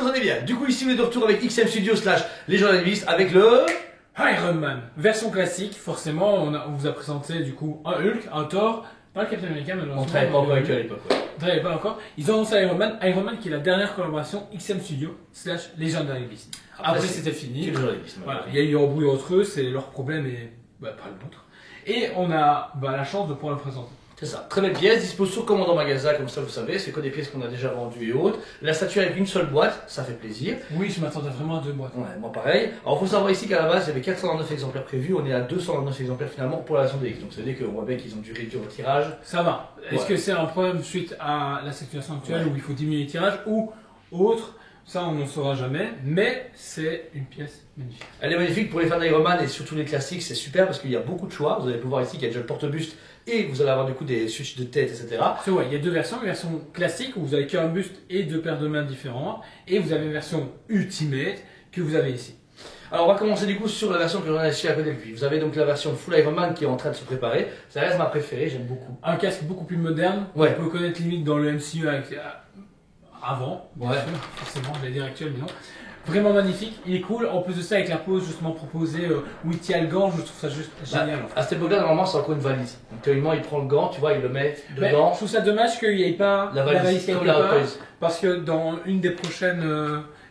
entendez bien. Du coup, ici, on est de retour avec XM Studio slash les journalistes avec le Iron Man, version classique. Forcément, on vous a présenté du coup un Hulk, un Thor, pas le Captain America, malheureusement. On travaille pas encore avec eux à l'époque. Ouais. On travaille pas encore. Ils ont annoncé Iron Man qui est la dernière collaboration XM Studio slash Legendary Beast. Après c'était fini. Voilà, il y a eu un embrouille entre eux, c'est leur problème et pas le nôtre. Et on a la chance de pouvoir le présenter. C'est ça, très belle pièce, dispose sur commande en magasin, comme ça vous savez, c'est que des pièces qu'on a déjà vendues et autres. La statue avec une seule boîte, ça fait plaisir. Oui, je m'attendais vraiment à 2 boîtes. Ouais, moi pareil. Alors il faut savoir ici qu'à la base, il y avait 429 exemplaires prévus, on est à 229 exemplaires finalement pour la version DX. Donc ça veut dire qu'on voit bien qu'ils ont dû réduire le tirage. Ça va. Est-ce que c'est un problème suite à la situation actuelle où il faut diminuer le tirage ou autre? Ça, on n'en saura jamais, mais c'est une pièce magnifique. Elle est magnifique pour les fans d'Iron Man et surtout les classiques, c'est super parce qu'il y a beaucoup de choix. Vous allez pouvoir ici qu'il y a déjà le porte-buste et vous allez avoir du coup des switches de tête, etc. C'est vrai, il y a 2 versions. Une version classique où vous avez qu'un buste et 2 paires de mains différentes, et vous avez une version Ultimate que vous avez ici. Alors on va commencer du coup sur la version que j'en ai acheté à côté de lui. Vous avez donc la version Full Iron Man qui est en train de se préparer. Ça reste ma préférée, j'aime beaucoup. Un casque beaucoup plus moderne, Ouais. on peut connaître limite dans le MCU avec, avant, bien Ouais. sûr, forcément, j'allais dire actuel, mais non. Vraiment magnifique, il est cool. En plus de ça, avec la pose justement proposée où il tient le gant, je trouve ça juste génial. En fait. À cette époque-là, normalement, c'est encore une valise. Donc théoriquement, il prend le gant, tu vois, il le met Mais dedans. je trouve ça dommage qu'il n'y ait pas La valise quelque comme la part, Hot Toys. parce que dans une des prochaines,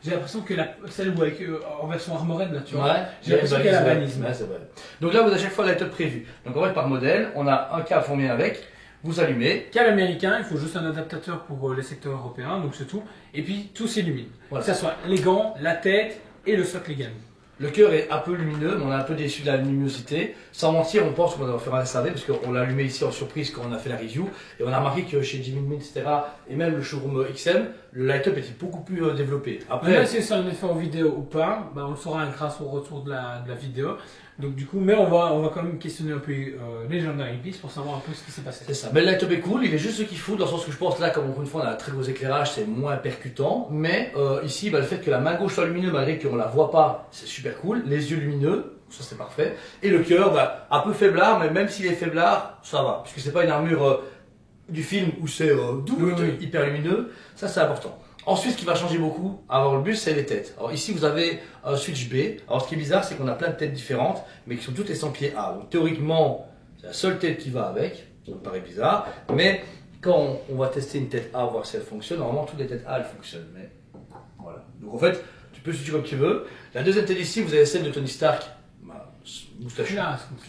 j'ai l'impression que celle où avec, en version Armored, là, tu vois, Ouais, j'ai l'impression qu'il y a la valise. Ouais, c'est vrai. Donc là, vous avez à chaque fois la top prévue. Donc en fait, par modèle, on a un câble fourni avec, vous allumez. Câble américain, il faut juste un adaptateur pour les secteurs européens, donc c'est tout. Et puis tout s'illumine. Voilà. Que ce soit les gants, la tête et le socle également. Le cœur est un peu lumineux, mais on est un peu déçu de la luminosité. Sans mentir, on pense qu'on va faire un SAV, parce qu'on l'a allumé ici en surprise quand on a fait la review. Et on a remarqué que chez Jimmy Mint, etc., et même le showroom XM, le light-up était beaucoup plus développé. Après, même si c'est un effet en vidéo ou pas, on le saura grâce au retour de la vidéo. Donc du coup, mais on va quand même questionner un peu Legendary Beast pour savoir un peu ce qui s'est passé. C'est ça. Mais le light-up est cool, il est juste ce qu'il faut, dans le sens que je pense là, comme encore une fois, on a un très gros éclairage, c'est moins percutant. Mais ici, le fait que la main gauche soit lumineuse, malgré qu'on la voit pas, c'est super cool. Les yeux lumineux, ça c'est parfait. Et le cœur, un peu faiblard, mais même s'il est faiblard, ça va. Puisque c'est pas une armure du film où c'est hyper lumineux, ça c'est important. Ensuite, ce qui va changer beaucoup avant le bus, c'est les têtes. Alors ici, vous avez un switch B. Alors ce qui est bizarre, c'est qu'on a plein de têtes différentes, mais qui sont toutes estampillées A. Donc théoriquement, c'est la seule tête qui va avec. Ça me paraît bizarre. Mais quand on va tester une tête A, voir si elle fonctionne, normalement toutes les têtes A, elles fonctionnent. Mais voilà. Donc en fait, tu peux switcher comme tu veux. La deuxième tête ici, vous avez celle de Tony Stark. Moustachu,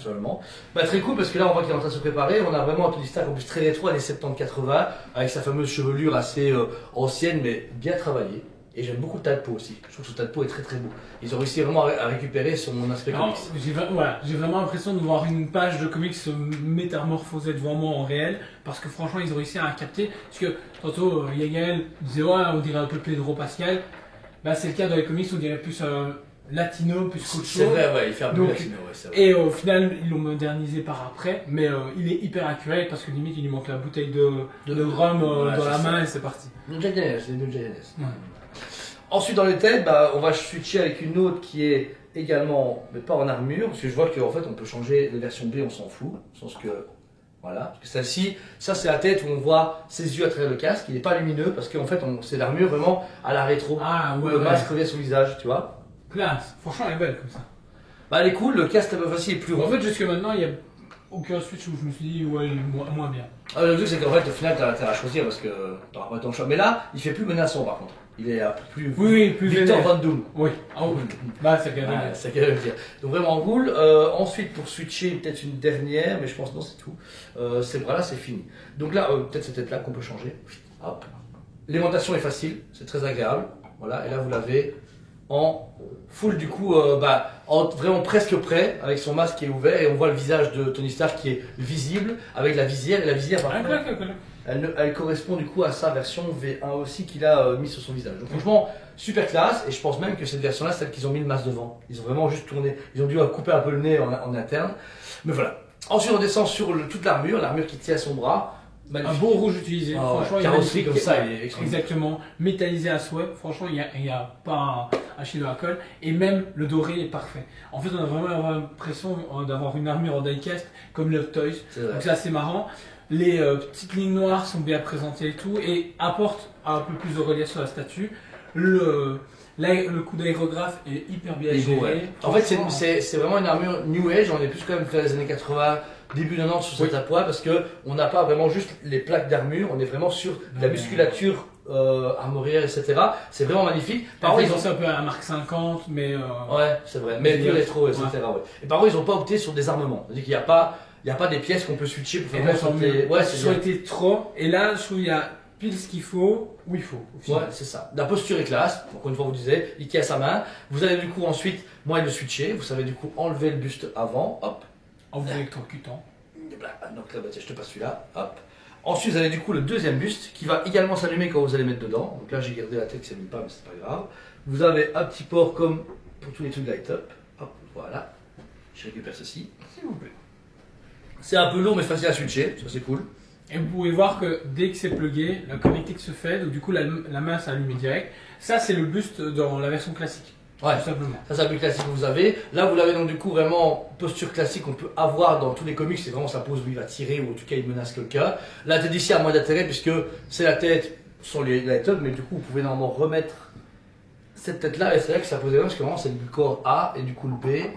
seulement. Très cool parce que là on voit qu'il est en train de se préparer. On a vraiment un Tony Stark en plus très rétro, des 70-80, avec sa fameuse chevelure assez ancienne mais bien travaillée. Et j'aime beaucoup le tas de peau aussi. Je trouve que ce tas de peau est très très beau. Ils ont réussi vraiment à récupérer son aspect comics. J'ai vraiment l'impression de voir une page de comics se métamorphoser devant moi en réel, parce que franchement ils ont réussi à capter. Parce que tantôt Yael disait ouais, on dirait un peu Pedro Pascal. C'est le cas dans les comics, on dirait plus latino plus qu'autre chose. C'est vrai, ouais, il fait un peu latino, ouais, c'est vrai. Et au final, ils l'ont modernisé par après, mais il est hyper accurate parce que limite, il lui manque la bouteille de rhum dans la main et c'est parti. New Jack Daniels, c'est New Jack Daniels. Ensuite, dans les têtes, on va switcher avec une autre qui est également, mais pas en armure, parce que je vois qu'en fait, on peut changer de version B, on s'en fout, dans le sens que voilà, parce que celle-ci, ça c'est la tête où on voit ses yeux à travers le casque, il n'est pas lumineux parce qu'en fait c'est l'armure vraiment à la rétro, où le masque revient sur le visage, tu vois. Classe, franchement elle est belle comme ça. Elle est cool, le casque est plus rond. En fait jusque maintenant il n'y a aucun switch où je me suis dit ouais il est moins bien. Le truc c'est qu'en fait au final t'as à choisir parce que t'auras pas ton choix. Mais là il fait plus menaçant par contre. Il est plus plus Victor Van Doom. Oui, c'est quand même c'est qu'à dire. Donc vraiment cool. Ensuite pour switcher peut-être une dernière, mais je pense non c'est tout. Ces bras là c'est fini. Donc là peut-être c'est peut-être là qu'on peut changer. Hop. L'aimantation est facile, c'est très agréable. Voilà, et là vous l'avez en full du coup, vraiment presque prêt, avec son masque qui est ouvert et on voit le visage de Tony Stark qui est visible avec la visière et la visière par contre, elle correspond du coup à sa version V1 aussi qu'il a mis sur son visage. Donc franchement super classe et je pense même que cette version là c'est celle qu'ils ont mis le masque devant. Ils ont vraiment juste tourné, ils ont dû couper un peu le nez en interne. Mais voilà. Ensuite on descend sur toute l'armure qui tient à son bras. Magnifique. Un beau rouge utilisé, franchement, carrosserie comme ça, il est exactement, métallisé à souhait, franchement, il n'y a pas un chien à la colle, et même le doré est parfait. En fait, on a vraiment l'impression d'avoir une armure en diecast comme le Hot Toys, donc c'est assez marrant. Les petites lignes noires sont bien présentées et tout, et apportent un peu plus de relief sur la statue. Le coup d'aérographe est hyper bien géré. Ouais. En fait, c'est vraiment une armure New Age. On est plus quand même fait les années 80, début 90 sur cette poids parce que on n'a pas vraiment juste les plaques d'armure, on est vraiment sur de la musculature armorière, etc. C'est vraiment magnifique. Par contre, ils ont fait un peu à la marque 50, mais. Ouais, c'est vrai. Mais plus rétro, etc. Ouais. Et par contre, ils n'ont pas opté sur des armements. C'est-à-dire qu'il n'y a pas des pièces qu'on peut switcher pour faire sauter. Ouais, ça aurait été trop. Et là, je trouve qu'il y a pile ce qu'il faut, où il faut. Ouais, c'est ça. La posture est classe. Encore une fois, vous disiez, il tient sa main. Vous avez du coup ensuite moyen de switcher. Vous savez du coup enlever le buste avant. Hop. En vous électrocutant. Donc là, bah, tiens, je te passe celui-là. Hop. Ensuite, vous avez du coup le deuxième buste qui va également s'allumer quand vous allez mettre dedans. Donc là, j'ai gardé la tête qui ne s'allume pas, mais c'est pas grave. Vous avez un petit port comme pour tous les trucs light up. Hop, voilà. Je récupère ceci, s'il vous plaît. C'est un peu lourd, mais facile à switcher. Ça, c'est cool. Et vous pouvez voir que dès que c'est plugué, la connectique se fait, donc du coup la main s'allume direct. Ça c'est le buste dans la version classique. Ouais, tout simplement. Ça c'est le plus classique que vous avez. Là vous l'avez donc du coup vraiment posture classique qu'on peut avoir dans tous les comics. C'est vraiment sa pose où il va tirer ou en tout cas il menace quelqu'un. La tête ici a moins d'intérêt puisque c'est la tête sur les light-up, mais du coup vous pouvez normalement remettre cette tête là et c'est là que ça pose parce que vraiment c'est le corps A et du coup le B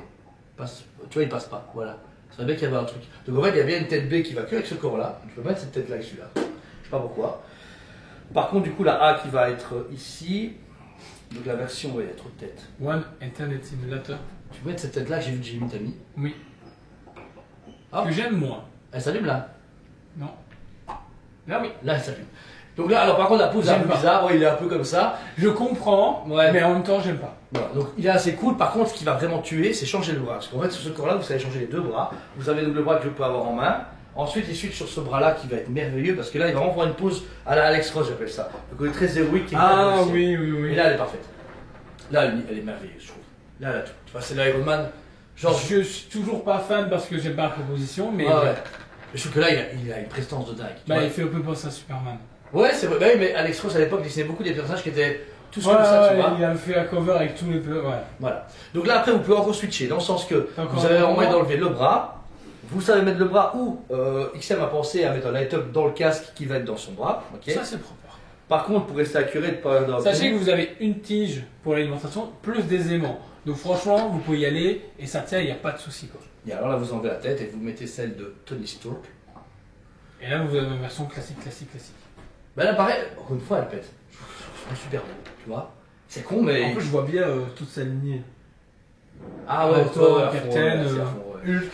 passe, tu vois il passe pas. Voilà. C'est bien qu'il y avait un truc. Donc en fait, il y a bien une tête B qui va que avec ce corps-là. Tu peux mettre cette tête-là avec celui-là. Je sais pas pourquoi. Par contre, du coup, la A qui va être ici. Donc la version, ouais, il y a trop de têtes. One Internet Simulator. Tu peux mettre cette tête-là que j'ai vu que Jimmy t'a mis. Oui. Ah. Que j'aime moi. Elle s'allume là. Non. Là oui. Là, elle s'allume. Donc là, alors par contre, la pose est un peu bizarre. Ouais, il est un peu comme ça. Je comprends, ouais. Mais en même temps, j'aime pas. Voilà, donc il est assez cool. Par contre, ce qui va vraiment tuer, c'est changer le bras. Parce qu'en fait, sur ce corps-là, vous savez changer les deux bras. Vous avez donc le bras que je peux avoir en main. Ensuite, il switch sur ce bras-là qui va être merveilleux parce que là, il va vraiment faire une pose à la Alex Ross, j'appelle ça. Donc, elle est très héroïque. Ah oui, oui, oui. Et là, elle est parfaite. Là, elle est merveilleuse, je trouve. Là, elle a tout. Tu vois, c'est l'Iron Man. Genre, je suis toujours pas fan parce que j'aime pas la proposition, mais. Ouais, ouais. Je trouve que là, il a une prestance de dingue. Bah, il fait un peu penser à Superman. Ouais, c'est vrai. Bah, oui, mais Alex Ross à l'époque dessinait beaucoup des personnages qui étaient tous comme ça, tu vois. Il a fait un cover avec tous les peu. Ouais. Voilà. Donc là, après, vous pouvez encore switcher dans le sens que vous avez envie d'enlever le bras. Vous savez mettre le bras où XM a pensé à mettre un light-up dans le casque qui va être dans son bras. Okay. Ça, c'est propre. Par contre, pour rester accuré, de pas dans sachez que vous avez une tige pour l'alimentation plus des aimants. Donc franchement, vous pouvez y aller et ça tient, il n'y a pas de souci. Et alors là, vous enlevez la tête et vous mettez celle de Tony Stark. Et là, vous avez une version classique. Ben là, pareil, encore une fois, elle pète. Je trouve super beau, tu vois. C'est con, mais. En plus, je vois bien toute sa lignée. Ah ouais, toi, Captain, Hulk.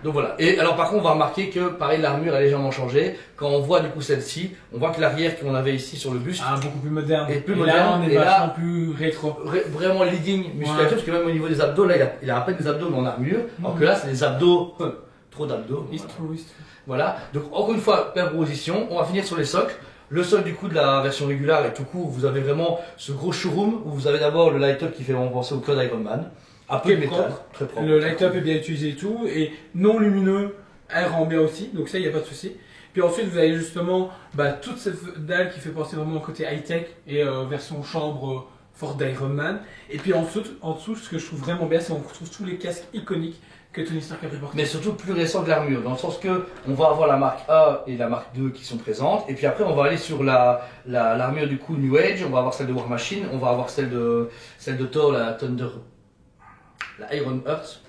Donc voilà. Et alors par contre, on va remarquer que pareil, l'armure a légèrement changé. Quand on voit du coup celle-ci, on voit que l'arrière qu'on avait ici sur le buste beaucoup plus moderne. Et plus moderne. Là, on est vachement plus rétro. Vraiment leading musculature, parce que même au niveau des abdos, là, il a à peine des abdos dans l'armure. Alors que là, c'est des abdos, trop d'abdos. Voilà. Donc encore une fois, plein de propositions. On va finir sur les socles. Le socle du coup de la version régulière est tout court. Vous avez vraiment ce gros showroom où vous avez d'abord le light-up qui fait vraiment penser au code Iron Man. Un peu de métal, très propre. Le light-up est bien utilisé et tout, et non lumineux, elle rend bien aussi, donc ça, il n'y a pas de souci. Puis ensuite, vous avez justement toute cette dalle qui fait penser vraiment au côté high-tech et version chambre forte d'Iron Man. Et puis en dessous, ce que je trouve vraiment bien, c'est qu'on retrouve tous les casques iconiques que Tony Stark a pu porter. Mais surtout plus récent que l'armure, dans le sens que on va avoir la marque A et la marque 2 qui sont présentes, et puis après on va aller sur l'armure du coup New Age, on va avoir celle de War Machine, on va avoir celle de Thor, la Thunder. La Iron Earth,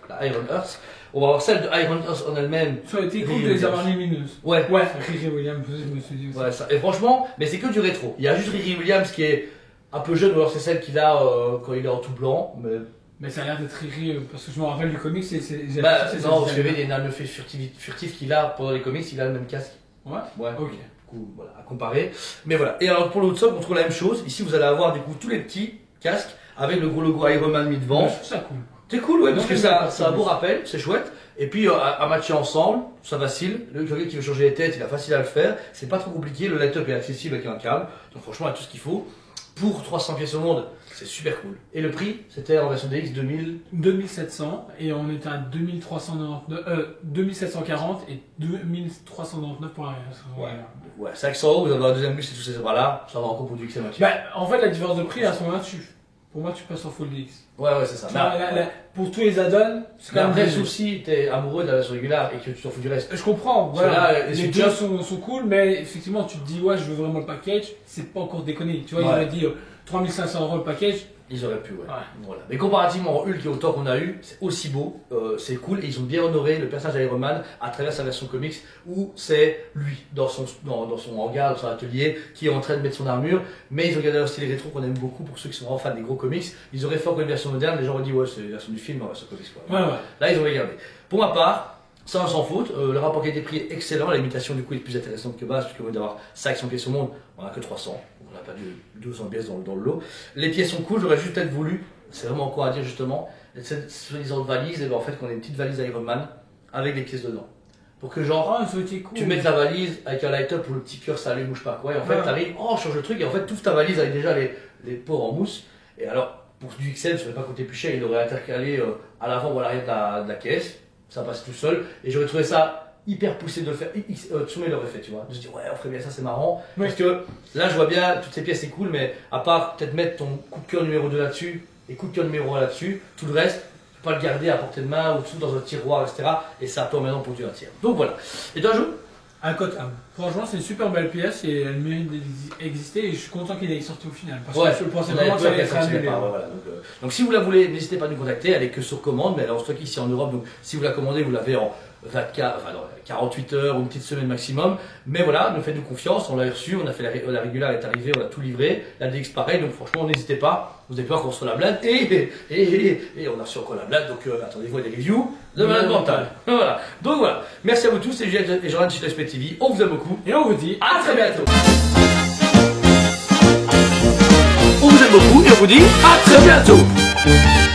on va avoir celle de Iron Earth en elle-même. Ça aurait été cool de les avoir lumineuses. Ouais. Riri Williams, je me suis dit aussi. Ouais, ça. Et franchement, mais c'est que du rétro. Il y a juste Riri Williams qui est un peu jeune, ou alors c'est celle qu'il a quand il est en tout blanc. Mais ça a l'air d'être Riri, parce que je me rappelle du comics, c'est. Non, parce qu'il y avait des nanos furtifs qu'il a pendant les comics, il a le même casque. Ouais. Ok. Du coup, voilà, à comparer. Mais voilà. Et alors pour l'autre socle, on trouve la même chose. Ici, vous allez avoir du coup tous les petits casques avec le gros logo Iron Man mis devant. Je trouve ça cool. C'est cool, ouais, parce que ça a un beau rappel, c'est chouette. Et puis à matcher ensemble, ça vacille. Le quelqu'un qui veut changer les têtes, il a facile à le faire. C'est pas trop compliqué, le light-up est accessible avec un câble. Donc franchement, il y a tout ce qu'il faut. Pour 300 pièces au monde, c'est super cool. Et le prix, c'était en version DX 2700 et on était à 2740 et 2399 pour la version. Ouais, 500 €, vous avez un deuxième bus et tous ces bras-là, ça va encore pour du XM. En fait, la différence de prix à ce moment-là, pour moi tu passes en Full DX. Ouais, c'est ça. Tu vois, pour tous les add-ons, c'est quand même après, mieux. sauf si t'es amoureux de la version régulière et que tu t'en fous du reste. Je comprends, Parce que voilà. là, Les deux sont cool, mais effectivement tu te dis ouais je veux vraiment le package, c'est pas encore déconné. Tu vois, il Ouais. aurait dit 3500 € le package. Ils auraient pu, ouais. Ouais. Voilà. Mais comparativement au Hulk et au Thor qu'on a eu, c'est aussi beau, c'est cool, et ils ont bien honoré le personnage d'Iron Man à travers sa version comics, où c'est lui, dans son hangar, dans son atelier, qui est en train de mettre son armure, mais ils ont gardé leur style rétro qu'on aime beaucoup pour ceux qui sont vraiment fans des gros comics. Ils auraient fait encore une version moderne, les gens auraient dit ouais c'est la version du film, la version comics quoi. Ouais. Là ils ont gardé. Pour ma part, ça on s'en fout, le rapport qualité-prix est excellent, la limitation du coup est plus intéressante que base, puisque au lieu d'avoir 500 pièces au monde, on n'a que 300, on n'a pas de 200 pièces dans le lot. Les pièces sont cool, j'aurais juste peut-être voulu, c'est vraiment quoi à dire justement, cette soi-disant valise, et ben en fait qu'on ait une petite valise Iron Man avec des pièces dedans. Pour que genre, Ça aurait été cool. tu mettes la valise avec un light-up où le petit cœur s'allume ou je sais pas quoi, et en fait Ouais. t'arrives, oh on change le truc, et en fait tu ouvres ta valise avec déjà les ports en mousse, et alors pour du XL ça n'aurait pas coûté plus cher, il aurait intercalé à l'avant ou à l'arrière de la caisse, ça passe tout seul, et j'aurais trouvé ça hyper poussé de le faire, Tsume l'aurait fait tu vois, de se dire ouais on ferait bien ça c'est marrant, Oui. parce que là je vois bien, toutes ces pièces c'est cool, mais à part peut-être mettre ton coup de cœur numéro 2 là-dessus, et coup de cœur numéro 1 là-dessus, tout le reste, tu peux pas le garder à portée de main ou tout dans un tiroir, etc. Et ça peut maintenant pour du un tiers. Donc voilà. Et toi, Jo? Un cote âme. Franchement, c'est une super belle pièce et elle mérite d'exister et je suis content qu'il ait sorti au final. Parce que je pensais vraiment que ça allait être annulé. Voilà. Donc si vous la voulez, n'hésitez pas à nous contacter, elle est que sur commande, mais elle est en stock ici en Europe, donc si vous la commandez, vous l'avez en 48 heures ou une petite semaine maximum. Mais voilà, nous faites-nous confiance, on l'a reçu, on a fait la régulière, elle est arrivée, on a tout livré, la DX pareil, donc franchement n'hésitez pas, vous avez peur qu'on reçoit la blague, et on a reçu encore la blague, donc attendez-vous à des reviews de malade mental. Voilà. Donc voilà, merci à vous tous, c'est Julien et Jordan de chez Spect TV, on vous aime beaucoup, Et on vous dit à très bientôt. On vous aime beaucoup et on vous dit à très bientôt.